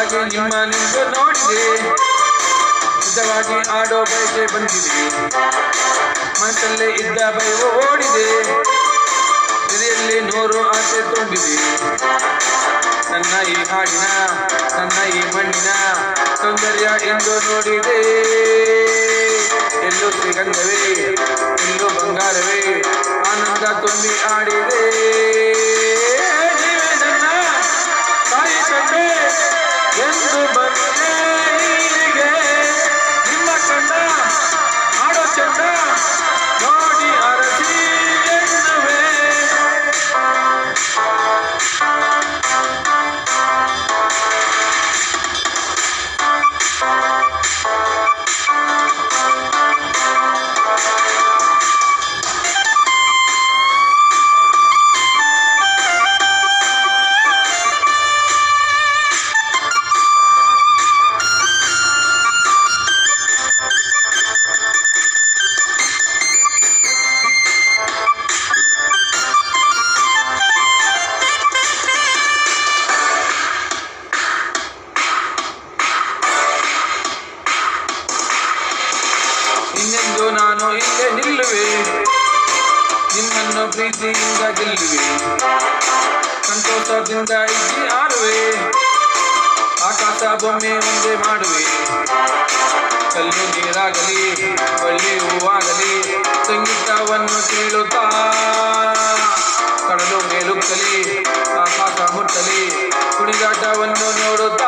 ನಿಜವಾಗಿ ನಿಮ್ಮ ನಿಂದು ನೋಡಿದೆ, ನಿಜವಾಗಿ ಆಡೋ ಬಯಕೆ ಬಂದಿದೆ, ಮನಸ್ಸಲ್ಲೇ ಇದ್ದ ಭಯವು ಓಡಿದೆ, ಎದೆಯಲ್ಲಿ 100 ಆಸೆ ತುಂಬಿದೆ. ನನ್ನ ಈ ಹಾಡಿನ ನನ್ನ ಈ ಮಣ್ಣಿನ ಸೌಂದರ್ಯ ಎಂದು ನೋಡಿದೆ. ಎಲ್ಲೋ ಶ್ರೀಗಂಧವೇ ಎಲ್ಲೋ ಬಂಗಾರವೇ ಆನಂದ ತುಂಬಿ ಆಡಿದೆ. ನೀವೇ ನನ್ನ ತಾಯಿ ಕಂಡೆ ಎಂದು ಬಂದೆ ಇಲ್ಲಿಗೆ, ನಿಮ್ಮ ಕಂಡ ಆಡೋ ಚಂದ ನೋಡಿ ಅರಸಿ ಎನ್ನುವೆ. ಇನ್ನೆಂದು ನಾನು ಇಲ್ಲೇ ನಿಲ್ಲುವೆ, ನಿಮ್ಮನ್ನು ಪ್ರೀತಿಯಿಂದ ಗೆಲ್ಲುವೆ, ಸಂತೋಷದಿಂದ ಇಜ್ಜಿ ಆರುವೆ, ಆಕಾಶ ಬೊಮ್ಮೆ ಒಂದೇ ಮಾಡುವೆ. ಕಲ್ಲು ನೀರಾಗಲಿ ಬಳ್ಳಿ ಹೂವಾಗಲಿ ಸಂಗೀತವನ್ನು ಕೇಳುತ್ತಾ, ಕಡಲು ಮೇಲುತ್ತಲಿ ಆಕಾಶ ಮುಟ್ಟಲಿ ಕುಣಿದಾಟವನ್ನು ನೋಡುತ್ತಾ